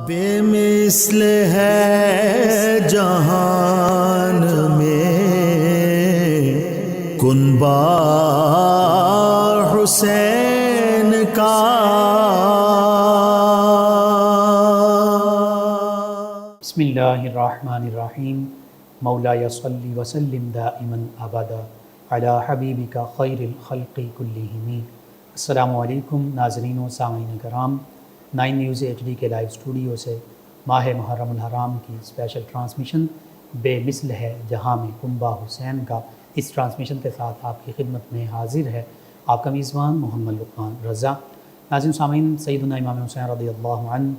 بے مثل ہے جہان میں کنبہ حسین کا، بسم اللہ الرحمن الرحیم۔ مولایا صلی وسلم دائما ابدا علی حبیبک خیر الخلق کلہم۔ السلام علیکم ناظرین و سامعین کرام، 9 نیوز HD کے لائیو اسٹوڈیو سے ماہ محرم الحرام کی اسپیشل ٹرانسمیشن بے مثل ہے جہاں میں کنبہ حسین کا، اس ٹرانسمیشن کے ساتھ آپ کی خدمت میں حاضر ہے آپ کا میزبان محمد لقمان رضا۔ ناظرین سامعین، سیدنا امام حسین رضی اللہ عنہ،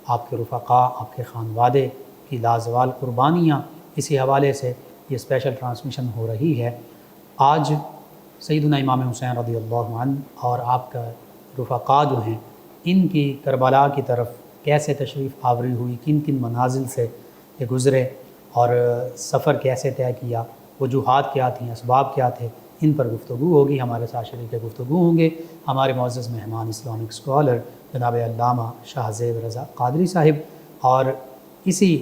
آپ کے رفقاء، آپ کے خانوادے کی لازوال قربانیاں، اسی حوالے سے یہ اسپیشل ٹرانسمیشن ہو رہی ہے۔ آج سیدنا امام حسین رضی اللہ عنہ اور آپ کا رفقاء جو ہیں، ان کی کربلا کی طرف کیسے تشریف آوری ہوئی، کن کن منازل سے یہ گزرے اور سفر کیسے طے کیا، وجوہات کیا تھیں، اسباب کیا تھے، ان پر گفتگو ہوگی۔ ہمارے ساتھ شریک گفتگو ہوں گے ہمارے معزز مہمان اسلامک اسکالر جناب علامہ شاہ زیب رضا قادری صاحب، اور اسی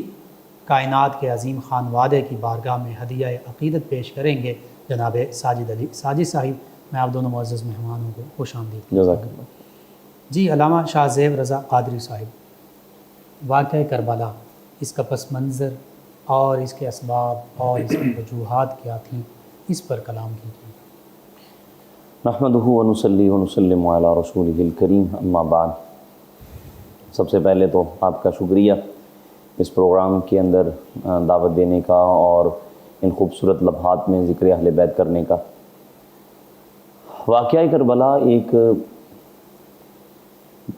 کائنات کے عظیم خانوادے کی بارگاہ میں ہدیہ عقیدت پیش کریں گے جناب ساجد علی ساجد صاحب۔ میں آپ دونوں معزز مہمانوں کو خوش آمدید جزاک اللہ۔ جی علامہ شاہ زیب رضا قادری صاحب، واقعہ کربلا، اس کا پس منظر اور اس کے اسباب اور اس کی وجوہات کیا تھیں، اس پر کلام کیجیے۔ نحمدہ ونصلی ونسلم علی رسولہ الکریم، اما بعد۔ سب سے پہلے تو آپ کا شکریہ اس پروگرام کے اندر دعوت دینے کا اور ان خوبصورت لمحات میں ذکر اہل بیت کرنے کا۔ واقعہ کربلا ایک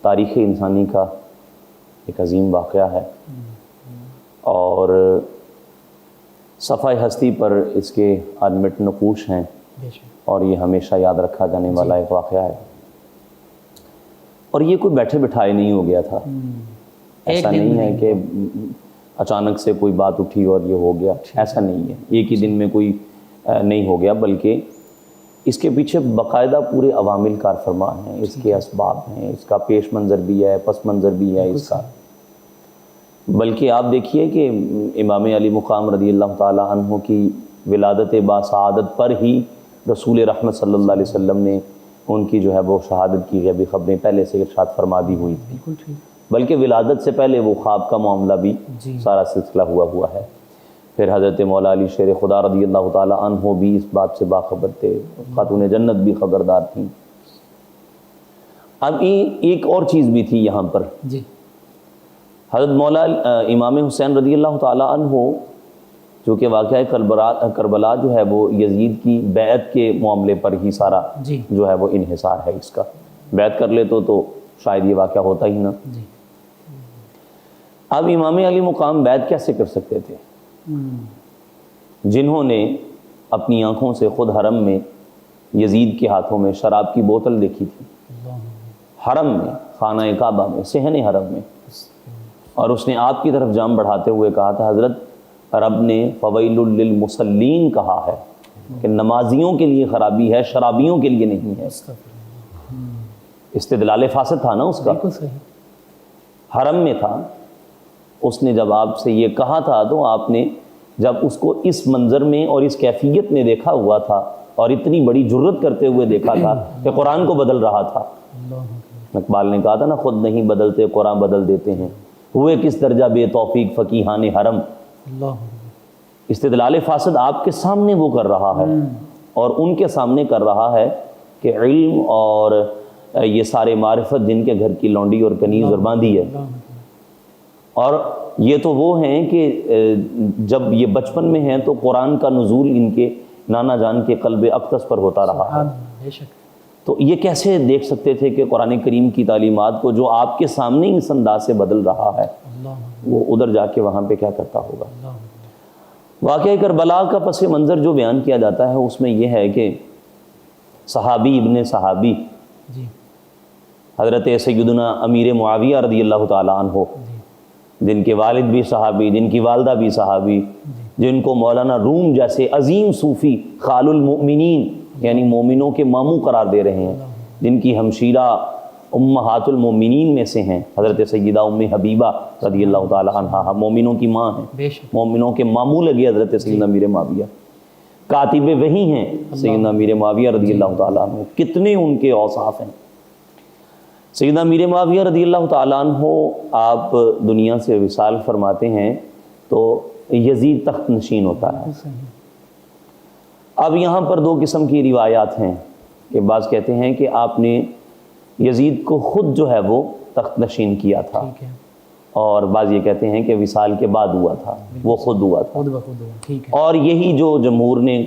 تاریخ انسانی کا ایک عظیم واقعہ ہے، اور صفحہ ہستی پر اس کے انمٹ نقوش ہیں، اور یہ ہمیشہ یاد رکھا جانے والا ایک واقعہ ہے۔ اور یہ کوئی بیٹھے بٹھائے نہیں ہو گیا تھا، ایسا نہیں ہے کہ اچانک سے کوئی بات اٹھی اور یہ ہو گیا، ایسا نہیں ہے۔ ایک ہی دن میں کوئی نہیں ہو گیا، بلکہ اس کے پیچھے باقاعدہ پورے عوامل کار فرما ہیں، اس کے اسباب ہیں، اس کا پیش منظر بھی ہے، پس منظر بھی ہے اس کا۔ بلکہ آپ دیکھیے کہ امام علی مقام رضی اللہ تعالیٰ عنہ کی ولادت باسعادت پر ہی رسول رحمت صلی اللہ علیہ وسلم نے ان کی جو ہے وہ شہادت کی غیبی خبریں پہلے سے ارشاد فرما دی ہوئی تھی، بلکہ ولادت سے پہلے وہ خواب کا معاملہ بھی سارا سلسلہ ہوا ہے۔ پھر حضرت مولا علی شیر خدا رضی اللہ تعالیٰ عنہ بھی اس بات سے باخبر تھے، خاتون جنت بھی خبردار تھیں۔ اب ایک اور چیز بھی تھی یہاں پر، حضرت مولا امام حسین رضی اللہ تعالیٰ عنہ، جو کہ واقعہ کربلا جو ہے وہ یزید کی بیعت کے معاملے پر ہی سارا جو ہے وہ انحصار ہے اس کا۔ بیعت کر لیتے تو شاید یہ واقعہ ہوتا ہی نہ۔ اب امام علی مقام بیعت کیسے کر سکتے تھے، جنہوں نے اپنی آنکھوں سے خود حرم میں یزید کے ہاتھوں میں شراب کی بوتل دیکھی تھی، حرم میں، خانہ کعبہ میں، صحن حرم میں، اور اس نے آپ کی طرف جام بڑھاتے ہوئے کہا تھا، حضرت رب نے فویل للمصلین کہا ہے کہ نمازیوں کے لیے خرابی ہے، شرابیوں کے لیے نہیں ہے۔ استدلال فاسد تھا نا اس کا، حرم میں تھا۔ اس نے جب آپ سے یہ کہا تھا تو آپ نے جب اس کو اس منظر میں اور اس کیفیت میں دیکھا ہوا تھا اور اتنی بڑی جرت کرتے ہوئے دیکھا تھا کہ قرآن کو بدل رہا تھا۔ اقبال نے کہا تھا نا، خود نہیں بدلتے قرآن بدل دیتے ہیں، ہوئے کس درجہ بے توفیق فقیہان حرم۔ استدلال فاسد آپ کے سامنے وہ کر رہا ہے، اور ان کے سامنے کر رہا ہے کہ علم اور یہ سارے معرفت جن کے گھر کی لونڈی اور کنیز اور باندھی ہے، اور یہ تو وہ ہیں کہ جب یہ بچپن میں ہیں تو قرآن کا نزول ان کے نانا جان کے قلب اقدس پر ہوتا رہا ہے، تو یہ کیسے دیکھ سکتے تھے کہ قرآن کریم کی تعلیمات کو جو آپ کے سامنے اس انداز سے بدل رہا ہے، وہ ادھر جا کے وہاں پہ کیا کرتا ہوگا۔ واقعہ کربلا کا پس منظر جو بیان کیا جاتا ہے اس میں یہ ہے کہ صحابی ابن صحابی حضرت سیدنا امیر معاویہ رضی اللہ تعالیٰ عنہ، جن کے والد بھی صحابی، جن کی والدہ بھی صحابی، جن کو مولانا روم جیسے عظیم صوفی خال المؤمنین یعنی مومنوں کے ماموں قرار دے رہے ہیں، جن کی ہمشیرہ امہات المومنین میں سے ہیں، حضرت سیدہ ام حبیبہ رضی اللہ تعالیٰ عنہا مومنوں کی ماں ہیں، بے شک مومنوں کے ماموں لگے حضرت سیدنا امیر معاویہ، کاتب وحی ہیں سیدنا امیر معاویہ رضی اللہ تعالیٰ عنہ، کتنے ان کے اوصاف ہیں۔ سیدنا امیر معاویہ رضی اللہ تعالیٰ عنہ آپ دنیا سے وصال فرماتے ہیں تو یزید تخت نشین ہوتا ہے۔ اب یہاں پر دو قسم کی روایات ہیں کہ بعض کہتے ہیں کہ آپ نے یزید کو خود جو ہے وہ تخت نشین کیا تھا، ٹھیک ہے، اور بعض یہ کہتے ہیں کہ وصال کے بعد ہوا تھا، وہ خود ہوا تھا۔ خود بخود ہوا، ٹھیک ہے، اور یہی جو جمہور نے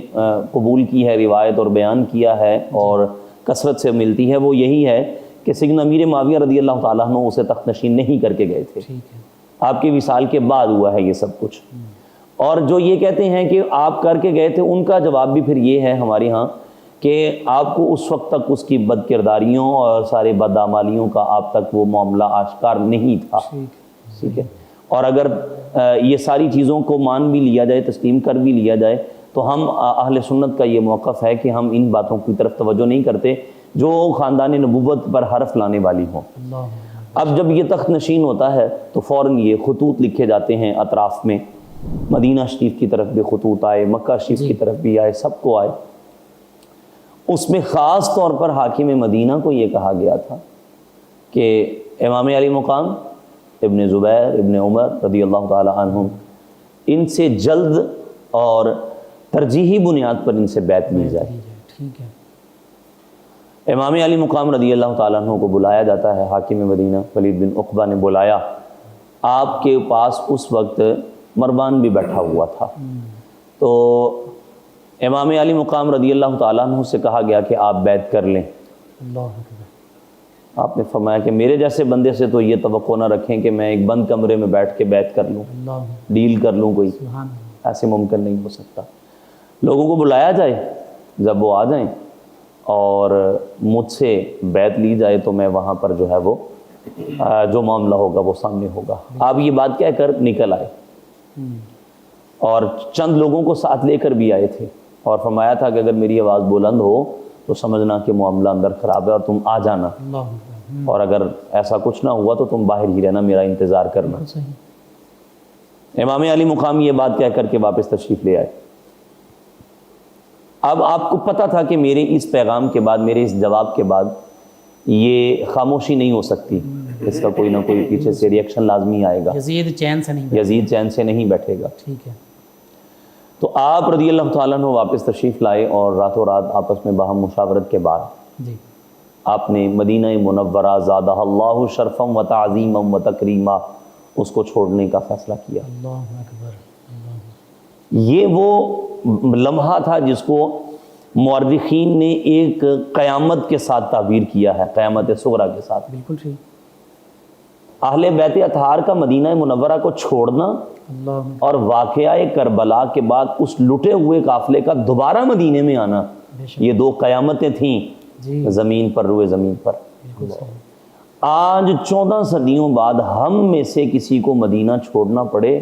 قبول کی ہے روایت اور بیان کیا ہے اور کثرت سے ملتی ہے، وہ یہی ہے کہ سیدنا امیر معاویہ رضی اللہ تعالیٰ عنہ اسے تخت نشین نہیں کر کے گئے تھے، ٹھیک ہے، آپ کے وصال کے بعد ہوا ہے یہ سب کچھ۔ اور جو یہ کہتے ہیں کہ آپ کر کے گئے تھے، ان کا جواب بھی پھر یہ ہے ہمارے ہاں کہ آپ کو اس وقت تک اس کی بد کرداریوں اور سارے بدعمالیوں کا آپ تک وہ معاملہ آشکار نہیں تھا، ٹھیک ہے۔ اور اگر یہ ساری چیزوں کو مان بھی لیا جائے، تسلیم کر بھی لیا جائے، تو ہم اہل سنت کا یہ موقف ہے کہ ہم ان باتوں کی طرف توجہ نہیں کرتے جو خاندان نبوت پر حرف لانے والی ہوں۔ اللہ، اب جب یہ تخت نشین ہوتا ہے تو فوراً یہ خطوط لکھے جاتے ہیں اطراف میں، مدینہ شریف کی طرف بھی خطوط آئے، مکہ شریف کی طرف بھی آئے، سب کو آئے۔ اس میں خاص طور پر حاکم مدینہ کو یہ کہا گیا تھا کہ امام علی مقام، ابن زبیر، ابن عمر رضی اللہ تعالی عنہم، ان سے جلد اور ترجیحی بنیاد پر ان سے بیعت لی جائے۔ ٹھیک ہے، امام علی مقام رضی اللہ تعالیٰ عنہ کو بلایا جاتا ہے، حاکم مدینہ ولید بن عقبہ نے بلایا۔ آپ کے پاس اس وقت مروان بھی بیٹھا ہوا تھا، تو امام علی مقام رضی اللہ تعالیٰ عنہ سے کہا گیا کہ آپ بیعت کر لیں۔ اللہ اکبر، آپ نے فرمایا کہ میرے جیسے بندے سے تو یہ توقع نہ رکھیں کہ میں ایک بند کمرے میں بیٹھ کے بیعت کر لوں، اللہ، ڈیل کر لوں، کوئی سبحان اللہ، ایسے ممکن نہیں ہو سکتا۔ لوگوں کو بلایا جائے، جب وہ آ جائیں اور مجھ سے بیعت لی جائے تو میں وہاں پر جو ہے وہ جو معاملہ ہوگا وہ سامنے ہوگا۔ آپ یہ بات کہہ کر نکل آئے اور چند لوگوں کو ساتھ لے کر بھی آئے تھے، اور فرمایا تھا کہ اگر میری آواز بلند ہو تو سمجھنا کہ معاملہ اندر خراب ہے اور تم آ جانا، اللہ اکبر، اور اگر ایسا کچھ نہ ہوا تو تم باہر ہی رہنا، میرا انتظار کرنا۔ صحیح، امام علی مقام یہ بات کہہ کر کے واپس تشریف لے آئے۔ اب آپ کو پتہ تھا کہ میرے اس پیغام کے بعد، میرے اس جواب کے بعد یہ خاموشی نہیں ہو سکتی، اس کا کوئی نہ کوئی پیچھے سے ری ایکشن لازمی آئے گا، یزید چین سے نہیں، یزید چین سے نہیں بیٹھے گا۔ ٹھیک ہے، تو آپ رضی اللہ تعالیٰ عنہ واپس تشریف لائے، اور راتوں رات آپس میں باہم مشاورت کے بعد جی، آپ نے مدینہ منورہ زادہ اللہ شرفم و تعظیما و تکریما اس کو چھوڑنے کا فیصلہ کیا۔ اللہ اکبر، اللہ، یہ وہ لمحہ تھا جس کو مورخین نے ایک قیامت کے ساتھ تعبیر کیا ہے، قیامت صغریٰ کے ساتھ۔ بالکل ٹھیک، اہل بیت اطہار کا مدینہ منورہ کو چھوڑنا اللہ، اور واقعہ کربلا کے بعد اس لٹے ہوئے قافلے کا دوبارہ مدینے میں آنا، بے شک، یہ دو قیامتیں تھیں جی، زمین پر، روئے زمین پر۔ بالکل صحیح، آج 14 صدیوں بعد ہم میں سے کسی کو مدینہ چھوڑنا پڑے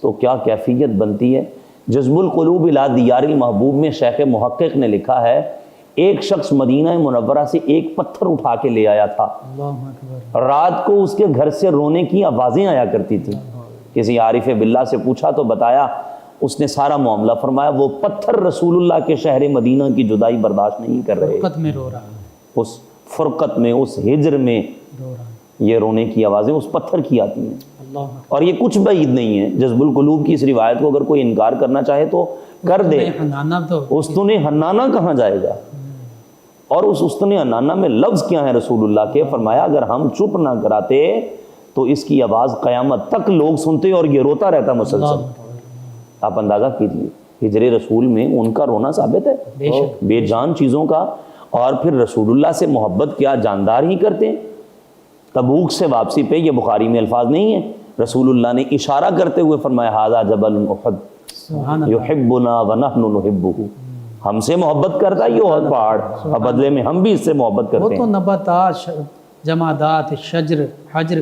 تو کیا کیفیت بنتی ہے۔ جذب القلوب الی دیار المحبوب میں شیخ محقق نے لکھا ہے، ایک شخص مدینہ منورہ سے ایک پتھر اٹھا کے لے آیا تھا، اللہ اکبر، رات کو اس کے گھر سے رونے کی آوازیں آیا کرتی تھیں۔ کسی عارف باللہ سے پوچھا تو بتایا، اس نے سارا معاملہ فرمایا، وہ پتھر رسول اللہ کے شہر مدینہ کی جدائی برداشت نہیں کر رہے، فرقت میں رو رہا ہے، اس فرقت میں، اس ہجر میں رو رہا ہے، یہ رونے کی آوازیں اس پتھر کی آتی ہیں۔ اللہ اکبر، اور یہ کچھ بعید نہیں ہے، جذب القلوب کی اس روایت کو اگر کوئی انکار کرنا چاہے تو کر دے، حنانہ تو استن حنانہ کہاں جائے گا؟ اور اس استن حنانہ میں لفظ کیا ہے رسول اللہ کے؟ فرمایا اگر ہم چپ نہ کراتے تو اس کی آواز قیامت تک لوگ سنتے اور یہ روتا رہتا مسلسل۔ آپ اندازہ کیجئے، ہجر رسول میں ان کا رونا ثابت ہے، بے شک، بے جان چیزوں کا، اور پھر رسول اللہ سے محبت کیا جاندار ہی کرتے ہیں۔ تبوک سے واپسی پہ، یہ بخاری میں الفاظ نہیں ہیں، رسول اللہ نے اشارہ کرتے ہوئے فرمایا ھذا جبل احد سبحان اللہ، یحبنا ونحن نحبہ، ہم سے محبت کرتا ہے یہ احد پہاڑ، اور بدلے میں ہم بھی اس سے محبت وہ کرتے تو ہیں۔ نباتات، جمادات، شجر، حجر،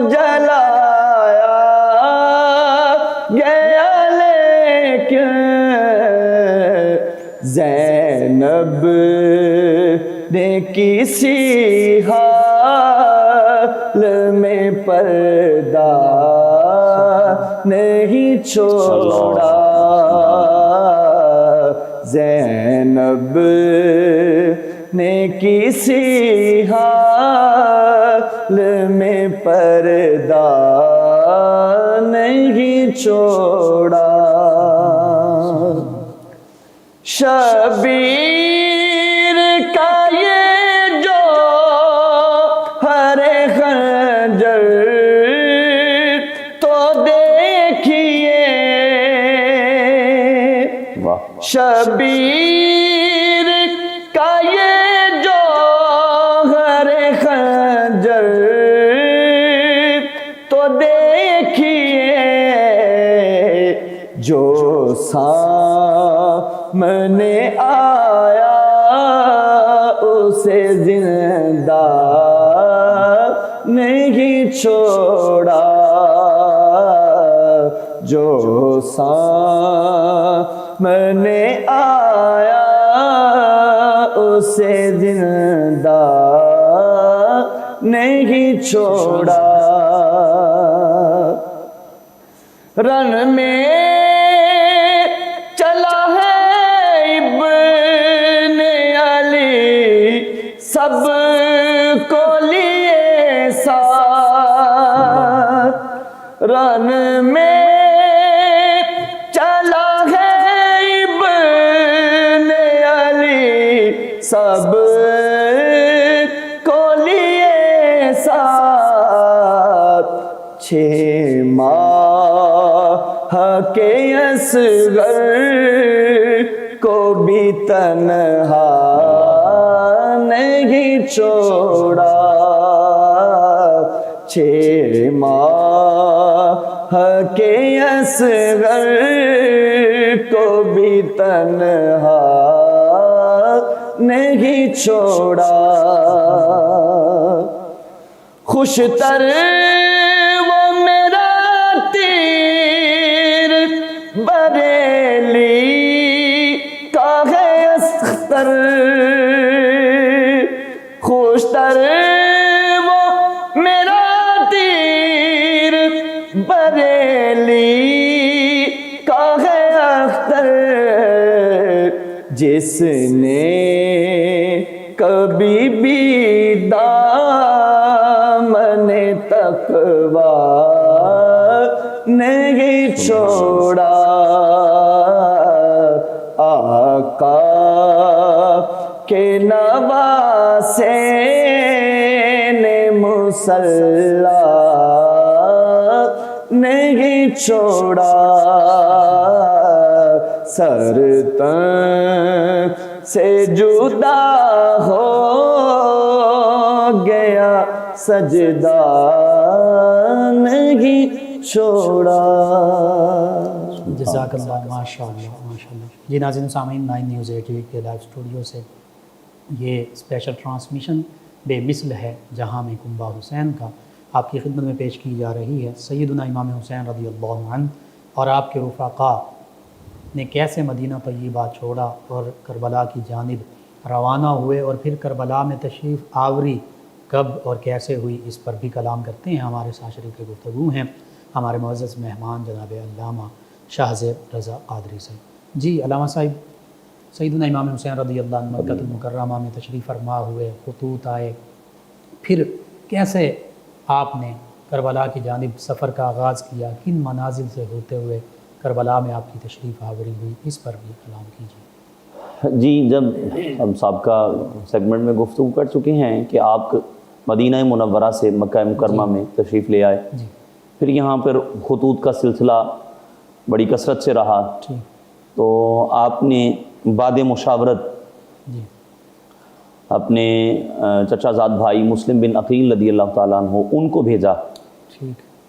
جلایا گیا، لیکن زینب نے کسی حال میں پردہ نہیں چھوڑا، زینب نے کسی حال میں پردہ نہیں چھوڑا۔ شبیر کا یہ جو ہر خنجر تو دیکھیے، شبیر کا یہ جو ہر خنجر تو دیکھیے، جو سامنے آیا اسے زندہ نہیں چھوڑا، جو سامنے آیا اسے زندہ نہیں چھوڑا۔ رن میں چلا ہے ابن علی، سب کو لیے ساتھ، رن میں چلا ہے ابن علی، سب کو لیے ساتھ، 6 ماہ کے اصغر کو بھی تنہا نہیں چھوڑا، 6 ماہ کے اصغر کو بھی تنہا نہیں چھوڑا۔ خوش تر وہ میرا تیر بریلی کا ہے اختر، خوش تر وہ میرا تیر بریلی کا ہے اختر، جس نے کبھی بھی دامن تقویٰ نہیں چھوڑا، آقا کے نواسے نے مصلی نہیں چھوڑا، سر تن سے جدا ہو گیا، سجدہ نہیں چھوڑا۔ جزاک اللہ، ماشاء اللہ ماشاء اللہ۔ جی ناظرین سامعین، 9 نیوز 88 کے لائیو اسٹوڈیو سے یہ اسپیشل ٹرانسمیشن بے مثل ہے جہاں میں کنبہ حسین کا آپ کی خدمت میں پیش کی جا رہی ہے۔ سیدنا امام حسین رضی اللہ عنہ اور آپ کے رفقا نے کیسے مدینہ طیبہ چھوڑا اور کربلا کی جانب روانہ ہوئے، اور پھر کربلا میں تشریف آوری کب اور کیسے ہوئی، اس پر بھی کلام کرتے ہیں۔ ہمارے ساتھ شریک گفتگو ہیں ہمارے معزز مہمان جناب علامہ شاہ زیب رضا قادری صاحب۔ جی علامہ صاحب، سیدنا امام حسین رضی اللہ عنہ مکہ المکرمہ میں تشریف فرما ہوئے، خطوط آئے، پھر کیسے آپ نے کربلا کی جانب سفر کا آغاز کیا، کن منازل سے ہوتے ہوئے کربلا میں آپ کی تشریف آوری ہوئی، اس پر بھی کلام کیجیے۔ جی، جب ہم سابقہ سیگمنٹ میں گفتگو کر چکے ہیں کہ آپ مدینہ منورہ سے مکہ مکرمہ میں تشریف لے آئے، پھر یہاں پر خطوط کا سلسلہ بڑی کثرت سے رہا، تو آپ نے بعد مشاورت اپنے چچا زاد بھائی مسلم بن عقیل رضی اللہ تعالیٰ عنہ ان کو بھیجا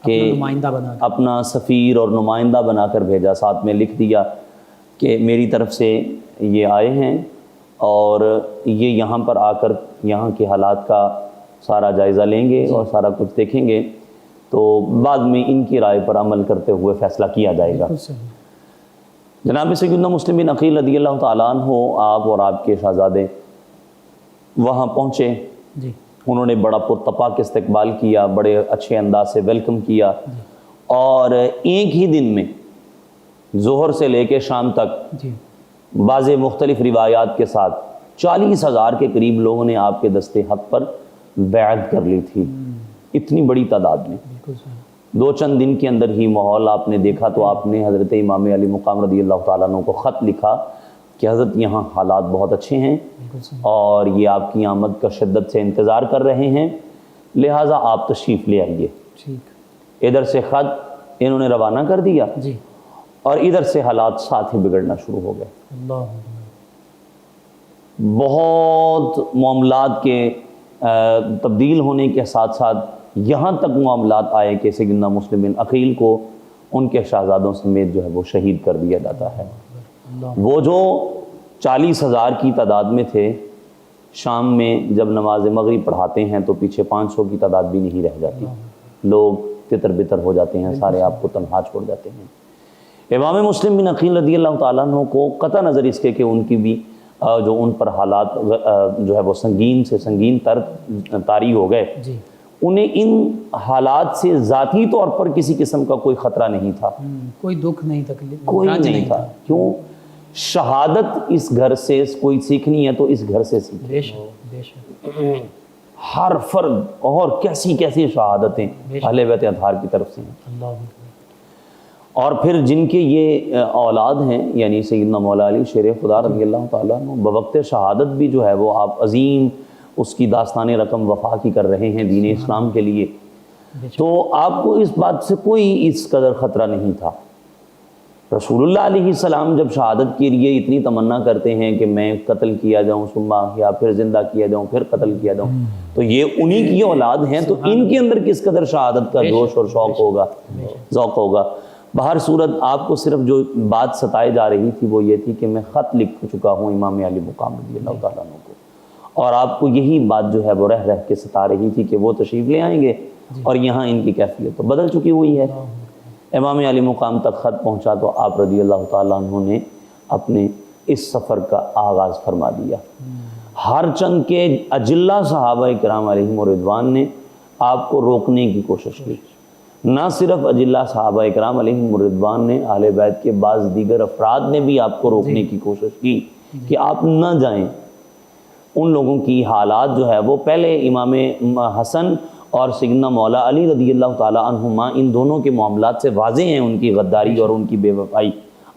کہ اپنا سفیر اور نمائندہ بنا کر بھیجا، ساتھ میں لکھ دیا کہ میری طرف سے یہ آئے ہیں اور یہ یہاں پر آ کر یہاں کے حالات کا سارا جائزہ لیں گے اور سارا کچھ دیکھیں گے، تو بعد میں ان کی رائے پر عمل کرتے ہوئے فیصلہ کیا جائے گا۔ جناب سیدنا مسلم بن عقیل رضی اللہ تعالیٰ عنہ، آپ اور آپ کے شہزادے وہاں پہنچے، انہوں نے بڑا پرتپاک استقبال کیا، بڑے اچھے انداز سے ویلکم کیا، اور ایک ہی دن میں ظہر سے لے کے شام تک بعض مختلف روایات کے ساتھ 40,000 کے قریب لوگوں نے آپ کے دستے حق پر بیعت کر لی تھی، اتنی بڑی تعداد میں۔ دو چند دن کے اندر ہی ماحول آپ نے دیکھا تو آپ نے حضرت امام علی مقام رضی اللہ تعالیٰ عنہ کو خط لکھا کہ حضرت یہاں حالات بہت اچھے ہیں اور یہ آپ کی آمد کا شدت سے انتظار کر رہے ہیں، لہٰذا آپ تشریف لے آئیے۔ ادھر سے خط انہوں نے روانہ کر دیا اور ادھر سے حالات ساتھ ہی بگڑنا شروع ہو گئے۔ بہت معاملات کے تبدیل ہونے کے ساتھ ساتھ یہاں تک معاملات آئے کہ سیدنا مسلم بن عقیل کو ان کے شہزادوں سمیت جو ہے وہ شہید کر دیا جاتا ہے۔ وہ جو 40,000 کی تعداد میں تھے، شام میں جب نماز مغرب پڑھاتے ہیں تو پیچھے 500 کی تعداد بھی نہیں رہ جاتی، لوگ تتر بتر ہو جاتے ہیں، سارے آپ کو تنہا چھوڑ جاتے ہیں۔ امام مسلم بن عقیل رضی اللہ تعالیٰ عنہ کو قطع نظر اس کے کہ ان کی بھی جو ان پر حالات جو ہے وہ سنگین سے سنگین تر طاری ہو گئے، انہیں ان حالات سے ذاتی طور پر کسی قسم کا کوئی خطرہ نہیں تھا، کوئی دکھ نہیں، تکلیف کوئی نہیں تھا۔ کیوں؟ شہادت اس گھر سے کوئی سیکھنی ہے تو اس گھر سے سیکھیں۔ بے شک ہر فرد، اور کیسی کیسی شہادتیں اہل بیت اطہار کی طرف سے ہیں۔ اور پھر جن کے یہ اولاد ہیں، یعنی سیدنا مولا علی شیر خدا رضی اللہ تعالیٰ عنہ، بوقت شہادت بھی جو ہے وہ آپ عظیم اس کی داستان رقم وفا کی کر رہے ہیں دین اسلام کے لیے، تو آپ کو اس بات سے کوئی اس قدر خطرہ نہیں تھا۔ رسول اللہ علیہ السلام جب شہادت کے لیے اتنی تمنا کرتے ہیں کہ میں قتل کیا جاؤں ثم یا پھر زندہ کیا جاؤں پھر قتل کیا جاؤں، تو یہ انہی کی اولاد ہیں، تو ان کے اندر کس قدر شہادت کا جوش اور شوق ہوگا، ذوق ہوگا۔ بہر صورت آپ کو صرف جو بات ستائے جا رہی تھی وہ یہ تھی کہ میں خط لکھ چکا ہوں امام علی مقام رضی اللہ تعالیٰ عنہ کو، اور آپ کو یہی بات جو ہے وہ رہ رہ کے ستا رہی تھی کہ وہ تشریف لے آئیں گے، اور یہاں ان کی کیفیت تو بدل چکی ہوئی ہے۔ امام علی مقام تک خط پہنچا تو آپ رضی اللہ تعالیٰ عنہ نے اپنے اس سفر کا آغاز فرما دیا۔ ہر چند کے اجلہ صحابہ کرام علیہم رضوان نے آپ کو روکنے کی کوشش کی، نہ صرف اجلہ صحابہ کرام علیہم رضوان نے، اہل بیت کے بعض دیگر افراد نے بھی آپ کو روکنے کی کوشش کی کہ آپ نہ جائیں۔ ان لوگوں کی حالات جو ہے وہ پہلے امام حسن اور سیدنا مولا علی رضی اللہ تعالیٰ عنہما، ان دونوں کے معاملات سے واضح ہیں ان کی غداری اور ان کی بے وفائی۔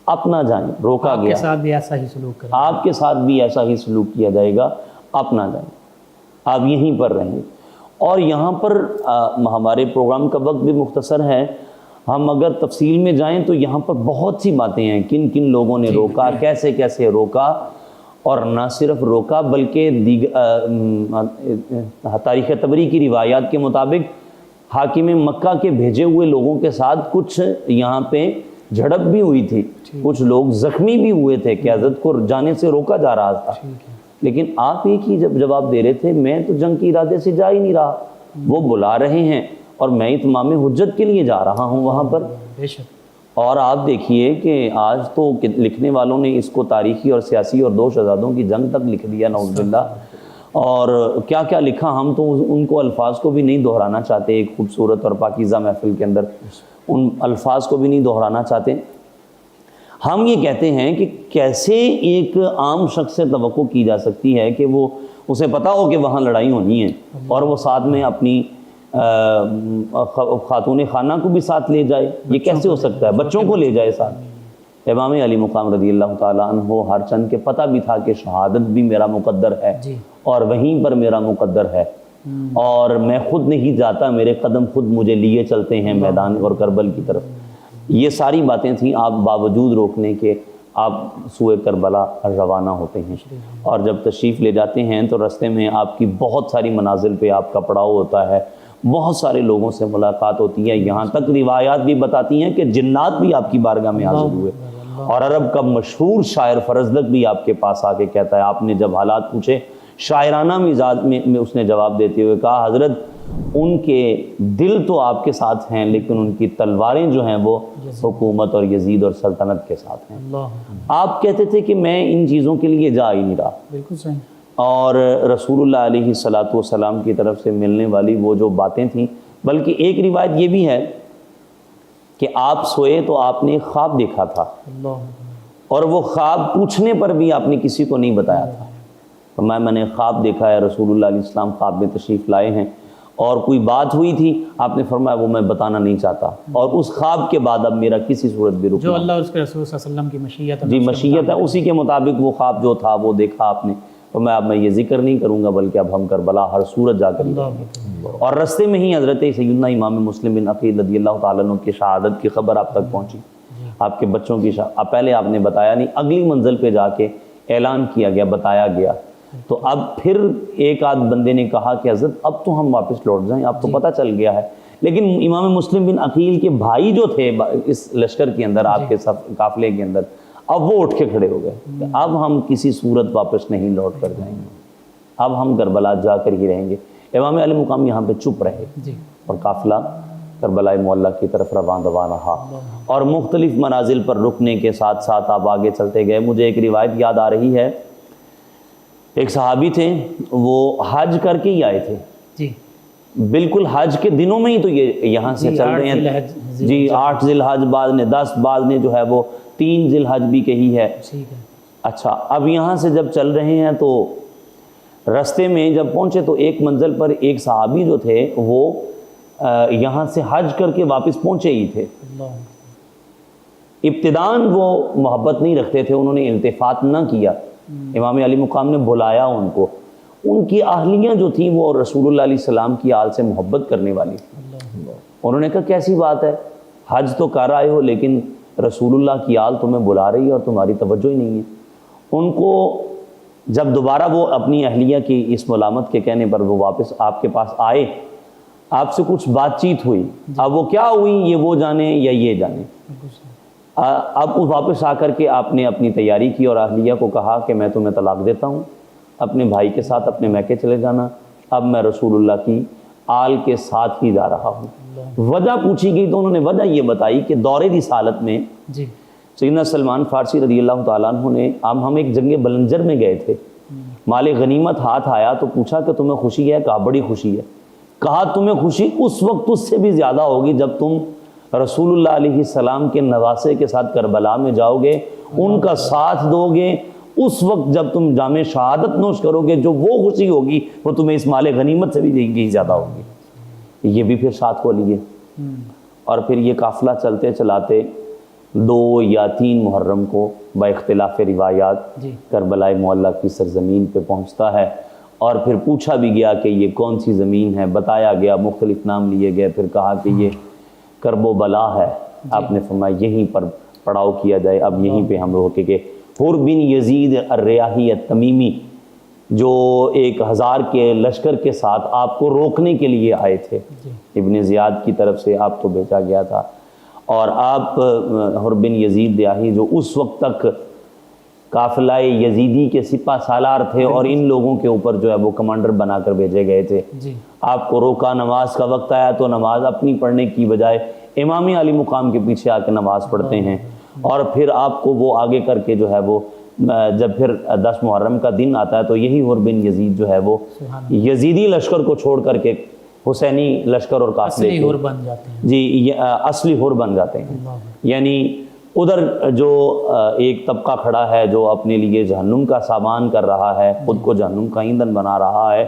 آپ نہ جائیں، روکا گیا۔ آپ کے ساتھ بھی ایسا ہی سلوک کریں، آپ کے ساتھ بھی ایسا ہی سلوک کیا جائے گا، آپ نہ جائیں، آپ یہیں پر رہیں۔ اور یہاں پر ہمارے پروگرام کا وقت بھی مختصر ہے، ہم اگر تفصیل میں جائیں تو یہاں پر بہت سی باتیں ہیں، کن کن لوگوں نے روکا، کیسے کیسے روکا، اور نہ صرف روکا بلکہ تاریخ طبری کی روایات کے مطابق حاکم مکہ کے بھیجے ہوئے لوگوں کے ساتھ کچھ یہاں پہ جھڑپ بھی ہوئی تھی، کچھ لوگ زخمی بھی ہوئے تھے کہ حضرت کو جانے سے روکا جا رہا تھا، لیکن آپ ایک ہی جواب دے رہے تھے، میں تو جنگ کے ارادے سے جا ہی نہیں رہا، وہ بلا رہے ہیں اور میں اتمام حجت کے لیے جا رہا ہوں وہاں پر۔ اور آپ دیکھیے کہ آج تو لکھنے والوں نے اس کو تاریخی اور سیاسی اور دو شہزادوں کی جنگ تک لکھ دیا، نعوذ باللہ، اور کیا کیا لکھا، ہم تو ان کو الفاظ کو بھی نہیں دہرانا چاہتے، ایک خوبصورت اور پاکیزہ محفل کے اندر ان الفاظ کو بھی نہیں دہرانا چاہتے۔ ہم یہ کہتے ہیں کہ کیسے ایک عام شخص سے توقع کی جا سکتی ہے کہ وہ اسے پتہ ہو کہ وہاں لڑائی ہونی ہے اور وہ ساتھ میں اپنی خاتون خانہ کو بھی ساتھ لے جائے، یہ کیسے ہو سکتا ہے؟ بچوں کو لے جائے ساتھ۔ امام علی مقام رضی اللہ تعالیٰ عنہ ہر چند کے پتہ بھی تھا کہ شہادت بھی میرا مقدر ہے اور وہیں پر میرا مقدر ہے، اور میں خود نہیں جاتا، میرے قدم خود مجھے لیے چلتے ہیں میدان اور کربل کی طرف۔ یہ ساری باتیں تھیں، آپ باوجود روکنے کے آپ سوئے کربلا روانہ ہوتے ہیں، اور جب تشریف لے جاتے ہیں تو رستے میں آپ کی بہت ساری منازل پہ آپ کا پڑاؤ ہوتا ہے، بہت سارے لوگوں سے ملاقات ہوتی ہے، یہاں تک روایات بھی بتاتی ہیں کہ جنات بھی آپ کی بارگاہ میں حاضر ہوئے، اور عرب کا مشہور شاعر فرزدق بھی آپ کے پاس آ کے کہتا ہے، آپ نے جب حالات پوچھے شاعرانہ مزاج میں اس نے جواب دیتے ہوئے کہا، حضرت ان کے دل تو آپ کے ساتھ ہیں لیکن ان کی تلواریں جو ہیں وہ حکومت اور یزید اور سلطنت کے ساتھ ہیں۔ آپ کہتے تھے کہ میں ان چیزوں کے لیے جا ہی نہیں رہا، بالکل صحیح۔ اور رسول اللہ علیہ السلام کی طرف سے ملنے والی وہ جو باتیں تھیں، بلکہ ایک روایت یہ بھی ہے کہ آپ سوئے تو آپ نے ایک خواب دیکھا تھا، اور وہ خواب پوچھنے پر بھی آپ نے کسی کو نہیں بتایا تھا۔ میں نے خواب دیکھا ہے، رسول اللہ علیہ السلام خواب میں تشریف لائے ہیں اور کوئی بات ہوئی تھی، آپ نے فرمایا وہ میں بتانا نہیں چاہتا، اور اس خواب کے بعد اب میرا کسی صورت بھی رکنا، جو اللہ اور اس کے رسول صلی اللہ علیہ وسلم کی مشیت ہے، جی مشیت ہے، اسی کے مطابق وہ خواب جو تھا وہ دیکھا آپ نے، تو اب میں یہ ذکر نہیں کروں گا، بلکہ اب ہم کربلا ہر صورت جا کر اور رستے میں ہی حضرت سیدنا امام مسلم بن عقیل رضی اللہ تعالیٰ عنہ کی شہادت کی خبر آپ تک پہنچی، آپ کے بچوں کی پہلے آپ نے بتایا نہیں، اگلی منزل پہ جا کے اعلان کیا گیا، بتایا گیا، تو اب پھر ایک آدھ بندے نے کہا کہ حضرت اب تو ہم واپس لوٹ جائیں، اب تو پتہ چل گیا ہے، لیکن امام مسلم بن عقیل کے بھائی جو تھے اس لشکر کے اندر، آپ کے قافلے کے اندر، اب وہ اٹھ کے کھڑے ہو گئے کہ اب ہم کسی صورت واپس نہیں لوٹ کر جائیں گے، اب ہم کربلا جا کر ہی رہیں گے۔ امام علی مقام یہاں پہ چپ رہے اور قافلہ کربلا معلیٰ کی طرف رواں رہا، اور مختلف منازل پر رکنے کے ساتھ ساتھ آپ آگے چلتے گئے۔ مجھے ایک روایت یاد آ رہی ہے، ایک صحابی تھے، وہ حج کر کے ہی آئے تھے، جی بالکل حج کے دنوں میں ہی تو یہ یہاں سے چل رہے ہیں، جی 8 ذی الحج، بعض نے 10، بعض نے جو ہے وہ 3 ذی الحج بھی کہی ہے۔ اچھا، اب یہاں سے جب چل رہے ہیں تو رستے میں جب پہنچے تو ایک منزل پر ایک صحابی جو تھے وہ یہاں سے حج کر کے واپس پہنچے ہی تھے۔ ابتداً وہ محبت نہیں رکھتے تھے، انہوں نے التفات نہ کیا، امام علی مقام نے بلایا ان کو، ان کی اہلیاں جو تھیں وہ رسول اللہ علیہ السلام کی آل سے محبت کرنے والی، انہوں نے کہا کیسی بات ہے، حج تو کر آئے ہو لیکن رسول اللہ کی آل تمہیں بلا رہی ہے اور تمہاری توجہ ہی نہیں ہے۔ ان کو جب دوبارہ وہ اپنی اہلیہ کی اس ملامت کے کہنے پر وہ واپس آپ کے پاس آئے، آپ سے کچھ بات چیت ہوئی، اب وہ کیا ہوئی یہ وہ جانے یا یہ جانے، اب واپس آ کر کے آپ نے اپنی تیاری کی اور اہلیہ کو کہا کہ میں تمہیں طلاق دیتا ہوں، اپنے بھائی کے ساتھ اپنے میکے چلے جانا، اب میں رسول اللہ کی آل کے ساتھ ہی جا رہا ہوں۔ وجہ پوچھی گئی تو انہوں نے وجہ یہ بتائی کہ دور رسالت میں سیدنا سلمان فارسی رضی اللہ تعالیٰ عنہ نے، ہم ایک جنگ بلنجر میں گئے تھے، مال غنیمت ہاتھ آیا تو پوچھا کہ تمہیں خوشی ہے؟ کہا بڑی خوشی ہے۔ کہا تمہیں خوشی اس وقت اس سے بھی زیادہ ہوگی جب تم رسول اللہ علیہ السلام کے نواسے کے ساتھ کربلا میں جاؤ گے، ان کا ساتھ دو گے، اس وقت جب تم جام شہادت نوش کرو گے، جو وہ خوشی ہوگی وہ تمہیں اس مال غنیمت سے بھی زیادہ ہوگی۔ یہ بھی پھر ساتھ کو لیے، اور پھر یہ قافلہ چلتے چلاتے 2 یا 3 محرم کو با اختلاف روایات کربلا معلیٰ کی سرزمین پہ پہنچتا ہے، اور پھر پوچھا بھی گیا کہ یہ کون سی زمین ہے، بتایا گیا، مختلف نام لیے گئے، پھر کہا کہ یہ کرب و بلا ہے، آپ نے فرمایا یہیں پر پڑاؤ کیا جائے، اب یہیں پہ ہم روکے گے۔ حر بن یزید الریاحی التمیمی جو 1000 کے لشکر کے ساتھ آپ کو روکنے کے لیے آئے تھے، ابن زیاد کی طرف سے آپ کو بھیجا گیا تھا، اور آپ حر بن یزید ریاحی جو اس وقت تک قافلہ یزیدی کے سپہ سالار تھے اور ان لوگوں کے اوپر جو ہے وہ کمانڈر بنا کر بھیجے گئے تھے، آپ کو روکا، نماز کا وقت آیا تو نماز اپنی پڑھنے کی بجائے امام علی مقام کے پیچھے آ کے نماز پڑھتے ہیں، اور پھر آپ کو وہ آگے کر کے جو ہے وہ جب پھر 10 محرم کا دن آتا ہے تو یہی حر بن یزید جو ہے وہ یزیدی لشکر کو چھوڑ کر کے حسینی لشکر اور قافلے اصلی حر بن جاتے ہیں، جی اصلی حر بن جاتے ہیں، یعنی ادھر جو ایک طبقہ کھڑا ہے جو اپنے لیے جہنم کا سامان کر رہا ہے، خود کو جہنم کا ایندھن بنا رہا ہے،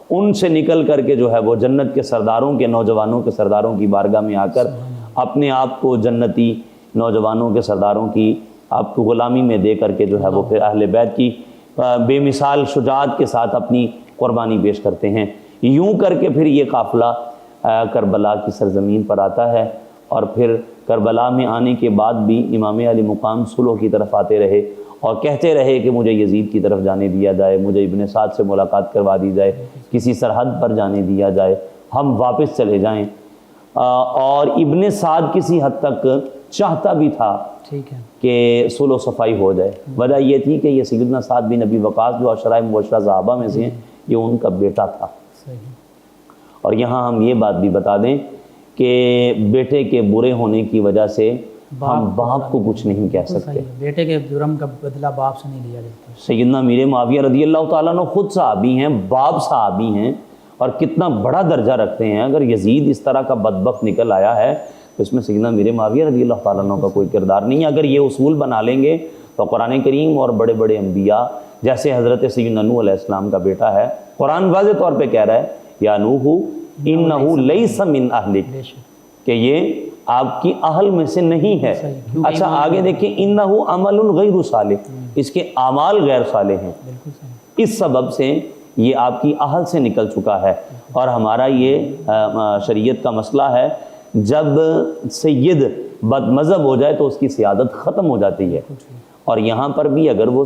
ان سے نکل کر کے جو ہے وہ جنت کے سرداروں کے، نوجوانوں کے سرداروں کی بارگاہ میں آ کر اپنے آپ کو جنتی نوجوانوں کے سرداروں کی آپ کو غلامی میں دے کر کے جو ہے وہ پھر اہل بیت کی بے مثال شجاعت کے ساتھ اپنی قربانی پیش کرتے ہیں۔ یوں کر کے پھر یہ قافلہ کربلا کی سرزمین پر آتا ہے، اور پھر کربلا میں آنے کے بعد بھی امام علی مقام صلح کی طرف آتے رہے اور کہتے رہے کہ مجھے یزید کی طرف جانے دیا جائے، مجھے ابن سعد سے ملاقات کروا دی جائے، کسی سرحد پر جانے دیا جائے، ہم واپس چلے جائیں، اور ابن سعد کسی حد تک چاہتا بھی تھا کہ صلح و صفائی ہو جائے۔ وجہ یہ تھی کہ یہ سیدنا سعد بن ابی وقاص جو عشرہ مبشرہ صحابہ میں سے ہیں، یہ ان کا بیٹا تھا، اور یہاں ہم یہ بات بھی بتا دیں کہ بیٹے کے برے ہونے کی وجہ سے ہم باپ کو کچھ نہیں کہہ سکتے. بیٹے کے جرم کا بدلہ باپ سے نہیں لیا جاتا. سیدنا امیر معاویہ رضی اللہ تعالیٰ عنہ خود صحابی ہیں، باپ صحابی ہیں، اور کتنا بڑا درجہ رکھتے ہیں. اگر یزید اس طرح کا بدبخت نکل آیا ہے تو اس میں سیدنا امیر معاویہ رضی اللہ تعالیٰ عنہ کا کوئی کردار نہیں ہے. اگر یہ اصول بنا لیں گے تو قرآن کریم اور بڑے بڑے انبیاء جیسے حضرت سیدنا نوح علیہ السلام کا بیٹا ہے، قرآن واضح طور پہ کہہ رہا ہے یا نوح انہ لیس من اہلک، کہ یہ آپ کی اہل میں سے نہیں ہے. اچھا آگے دیکھیں انہ عمل غیر صالح، اس کے اعمال غیر صالح ہیں، اس سبب سے یہ آپ کی اہل سے نکل چکا ہے. اور ہمارا یہ شریعت کا مسئلہ ہے، جب سید بد مذہب ہو جائے تو اس کی سیادت ختم ہو جاتی ہے. اور یہاں پر بھی اگر وہ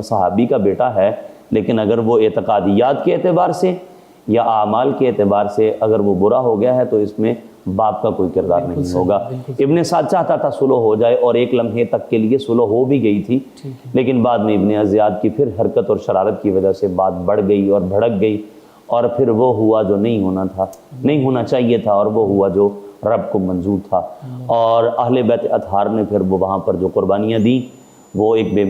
صحابی کا بیٹا ہے لیکن اگر وہ اعتقادیات کے اعتبار سے یا اعمال کے اعتبار سے اگر وہ برا ہو گیا ہے تو اس میں باپ کا کوئی کردار نہیں ہوگا. ابن سعد چاہتا تھا صلح ہو جائے اور ایک لمحے تک کے لیے صلح ہو بھی گئی تھی، لیکن بعد میں ابن زیاد کی پھر حرکت اور شرارت کی وجہ سے بات بڑھ گئی اور بھڑک گئی، اور پھر وہ ہوا جو نہیں ہونا تھا، نہیں ہونا چاہیے تھا، اور وہ ہوا جو رب کو منظور تھا. اور اہل بیت اطہار نے پھر وہ وہاں پر جو قربانیاں دیں وہ ایک بے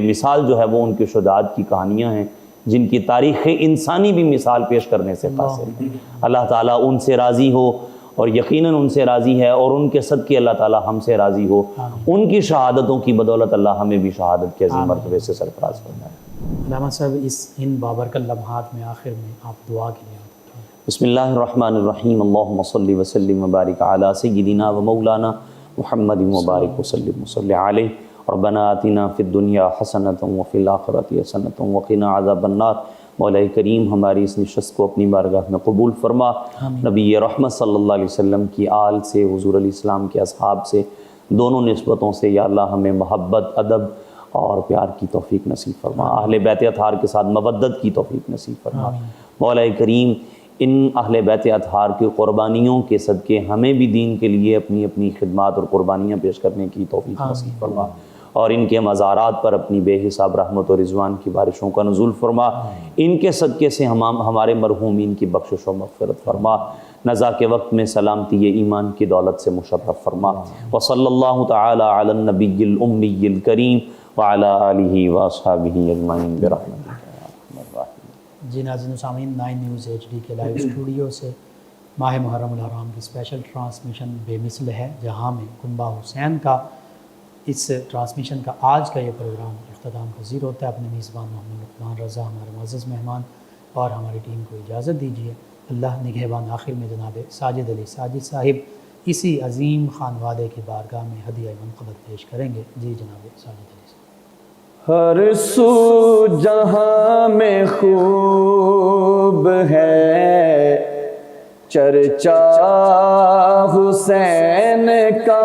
مثال جو ہے وہ ان کی شجاعت کی کہانیاں ہیں جن کی تاریخ انسانی بھی مثال پیش کرنے سے قاصر ہے. اللہ تعالیٰ ان سے راضی ہو، اور یقیناً ان سے راضی ہے، اور ان کے صدقے اللہ تعالیٰ ہم سے راضی ہو. ان کی شہادتوں کی بدولت اللہ ہمیں بھی شہادت کے عظیم مرتبے سے سرفراز فرمائے. علامہ صاحب ان بابرکت لمحات میں آخر میں آپ دعا کے لیے بسم اللہ الرحمن الرحیم. اللہم صلی وسلم وبارک علی سیدنا و مولانا محمد وبارک وسلم وصلی علیہ. ربنا آتنا فی الدنیا حسنۃ وفی الآخرۃ حسنۃ وقنا عذاب النار. مولا کریم ہماری اس نشست کو اپنی بارگاہ میں قبول فرما. نبی رحمت صلی اللہ علیہ وسلم کی آل سے، حضور علیہ السلام کے اصحاب سے، دونوں نسبتوں سے یا اللہ ہمیں محبت، ادب اور پیار کی توفیق نصیب فرما. اہل بیت اطہار کے ساتھ مودت کی توفیق نصیب فرما. مولا کریم ان اہل بیت اطہار کی قربانیوں کے صدقے ہمیں بھی دین کے لیے اپنی اپنی خدمات اور قربانیاں پیش کرنے کی توفیق نصیب فرما، اور ان کے مزارات پر اپنی بے حساب رحمت و رضوان کی بارشوں کا نزول فرما. ان کے صدقے سے ہمارے مرحومین کی بخشش و مغفرت فرما. نزا کے وقت میں سلامتی ایمان کی دولت سے مشرف فرما. وصلی اللہ تعالی علی النبی الامی الکریم وعلی آلہ واصحابہ اجمعین برحمتہ. جی ناظرین و سامعین، 9 نیوز HD کے لائیو اسٹوڈیو سے ماہ محرم الحرام کی اسپیشل ٹرانسمیشن بے مثل ہے، جہاں میں کنبہ حسین کا اس ٹرانسمیشن کا آج کا یہ پروگرام اختتام پذیر ہوتا ہے. اپنے میزبان محمد لقمان رضا، ہمارے معزز مہمان اور ہماری ٹیم کو اجازت دیجیے. اللہ نگہبان. آخر میں جناب ساجد علی ساجد صاحب اسی عظیم خانوادے کی بارگاہ میں ہدیہ منقبت پیش کریں گے. جی جناب ساجد علی صاحب. ہر سو جہاں میں خوب ہے چرچا حسین کا،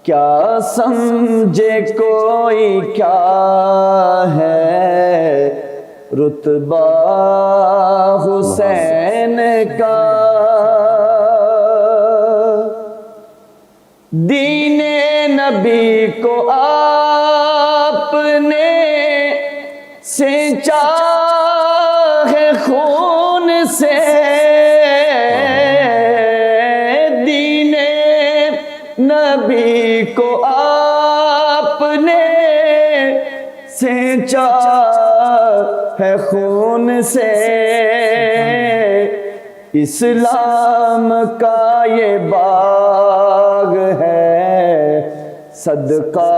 کیا سمجھے کوئی کیا ہے رتبہ حسین کا. دین نبی کو آپ نے سینچا ہے خون سے، دین نبی کو آپ نے سینچا ہے خون سے. اسلام کا یہ باغ ہے صدقہ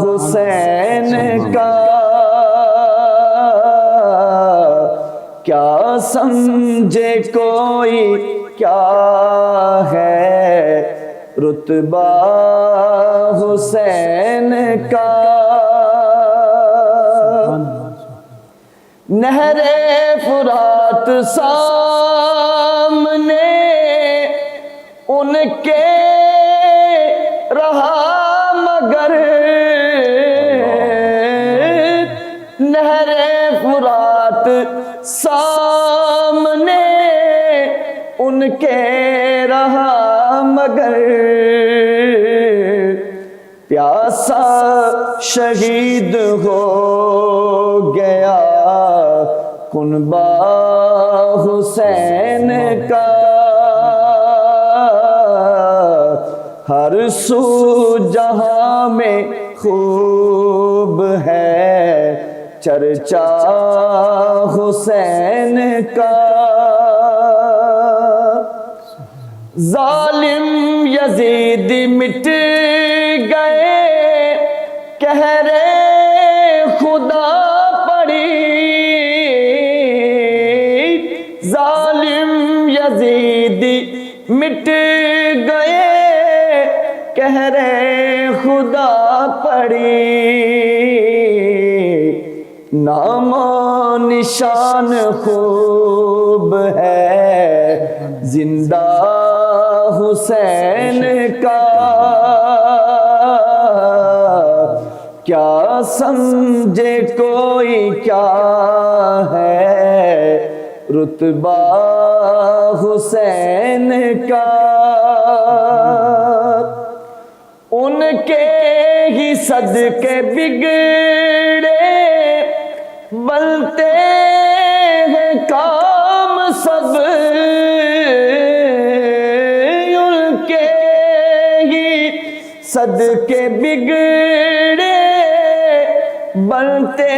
حسین کا، کیا سمجھے کوئی کیا ہے رتبہ حسین کا. نہر فرات سامنے ان کے رہا مگر، نہر فرات سامنے ان کے رہا مگر، پیاسا شہید ہو گئے کنبہ حسین کا ہر سو جہاں میں خوب ہے چرچا حسین کا ظالم یزید مٹ گئے قہر خدا پڑی ظالم یزید مٹ گئے قہر خدا پڑی نام و نشان خوب ہے زندہ حسین کا کیا سمجھے کوئی کیا ہے رتبہ حسین کا ان کے ہی صدقے بگڑے بنتے ہیں کام سب ان کے ہی صدقے بگڑے بنتے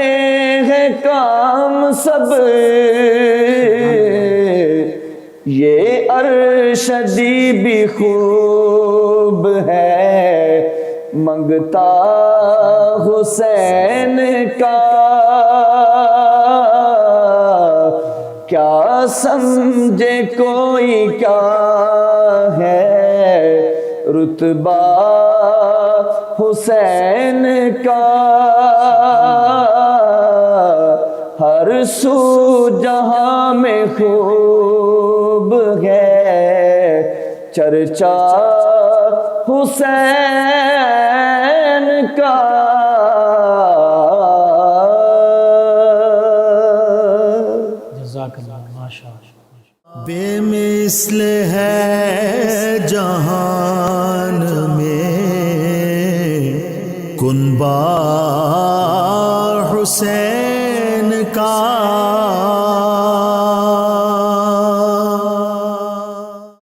ہیں کام سب یہ ارشدی بھی خوب ہے منگتا حسین کا کیا سمجھے کوئی کیا ہے رتبہ حسین کا ہر سو جہاں میں خوب ہے چرچا حسین کا جزاک اللہ ماشاء اللہ بے مثل ہے جہان میں کنبہ حسین کا